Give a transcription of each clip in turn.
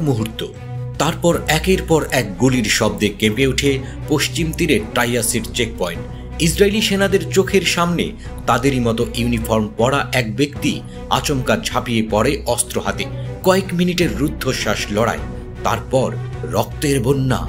মুহূর্ত, তারপর একের পর এক গুলির শব্দে কেঁপে ওঠে পশ্চিম তীরে টাইয়াসির চেকপয়েন্ট। ইসরায়েলি সেনাদের চোখের সামনে তাদেরই মতো ইউনিফর্ম পরা এক ব্যক্তি আচমকা ঝাঁপিয়ে পড়ে অস্ত্র হাতে। কয়েক মিনিটের রুদ্ধশ্বাস লড়াই, তারপর রক্তের বন্যা।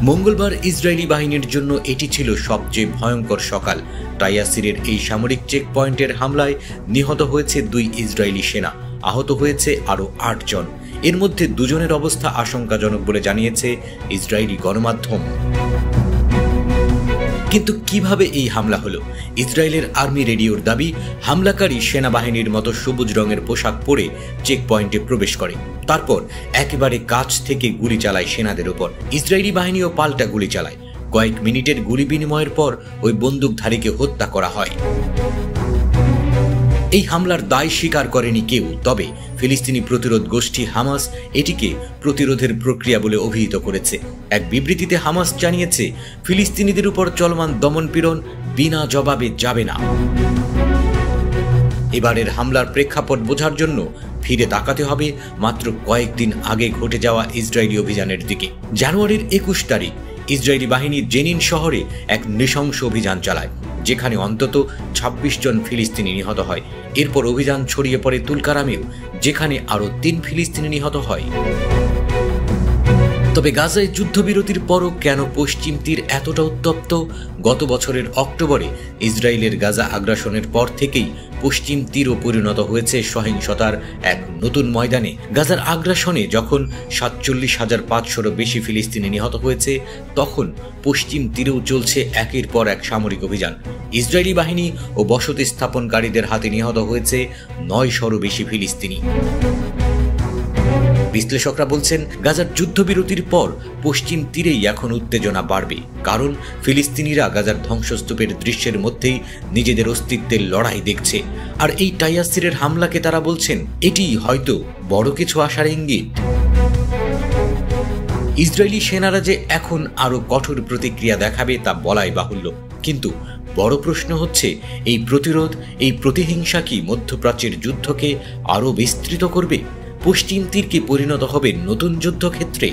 মঙ্গলবার ইসরায়েলি বাহিনীর জন্য এটি ছিল সবচেয়ে ভয়ঙ্কর সকাল। টাইয়াসিরের এই সামরিক চেকপয়েন্টের হামলায় নিহত হয়েছে 2 ইসরায়েলি সেনা, আহত হয়েছে আরও 8 জন। এর মধ্যে 2 জনের অবস্থা আশঙ্কাজনক বলে জানিয়েছে ইসরায়েলি গণমাধ্যম। কিন্তু কিভাবে এই হামলা হলো? ইসরায়েলের আর্মি রেডিওর দাবি, হামলাকারী সেনাবাহিনীর মতো সবুজ রঙের পোশাক পরে চেকপয়েন্টে প্রবেশ করে, তারপর একেবারে কাছ থেকে গুলি চালায় সেনাদের উপর। ইসরায়েলি বাহিনীও পাল্টা গুলি চালায়। কয়েক মিনিটের গুলি বিনিময়ের পর ওই বন্দুকধারীকে হত্যা করা হয়। এই হামলার দায় স্বীকার করেনি কেউ, তবে ফিলিস্তিনি প্রতিরোধ গোষ্ঠী হামাস এটিকে প্রতিরোধের প্রক্রিয়া বলে অভিহিত করেছে। এক বিবৃতিতে হামাস জানিয়েছে, ফিলিস্তিনিদের উপর চলমান দমনপীড়ন বিনা জবাবে যাবে না। এবারের হামলার প্রেক্ষাপট বোঝার জন্য ফিরে তাকাতে হবে মাত্র কয়েকদিন আগে ঘটে যাওয়া ইসরায়েলি অভিযানের দিকে। জানুয়ারির 21 তারিখ ইসরায়েলি বাহিনী জেনিন শহরে এক নৃশংস অভিযান চালায়, যেখানে অন্তত 26 জন ফিলিস্তিনি নিহত হয়। এরপর অভিযান ছড়িয়ে পড়ে তুলকারামেও, যেখানে আরও 3 ফিলিস্তিনি নিহত হয়। তবে গাজায় যুদ্ধবিরতির পরও কেন পশ্চিম তীর এতটা উত্তপ্ত? গত বছরের অক্টোবরে ইসরায়েলের গাজা আগ্রাসনের পর থেকেই পশ্চিম তীরও পরিণত হয়েছে সহিংসতার এক নতুন ময়দানে। গাজার আগ্রাসনে যখন 47,500-রও বেশি ফিলিস্তিনি নিহত হয়েছে, তখন পশ্চিম তীরেও চলছে একের পর এক সামরিক অভিযান। ইসরায়েলি বাহিনী ও বসতি স্থাপনকারীদের হাতে নিহত হয়েছে 900-রও বেশি ফিলিস্তিনি। বিশ্লেষকরা বলছেন, গাজার যুদ্ধবিরতির পর পশ্চিম তীরেই এখন উত্তেজনা বাড়বে, কারণ ফিলিস্তিনিরা গাজার ধ্বংসস্তূপের দৃশ্যের মধ্যেই নিজেদের অস্তিত্বের লড়াই দেখছে। আর এই টাইয়াসিরের হামলাকে তারা বলছেন এটি হয়তো বড় কিছু আশার ইঙ্গিত। ইসরায়েলি সেনারা যে এখন আরো কঠোর প্রতিক্রিয়া দেখাবে তা বলাই বাহুল্য, কিন্তু বড় প্রশ্ন হচ্ছে, এই প্রতিরোধ, এই প্রতিহিংসা কি মধ্যপ্রাচ্যের যুদ্ধকে আরো বিস্তৃত করবে? পশ্চিম তীর কি পরিণত হবে নতুন যুদ্ধক্ষেত্রে?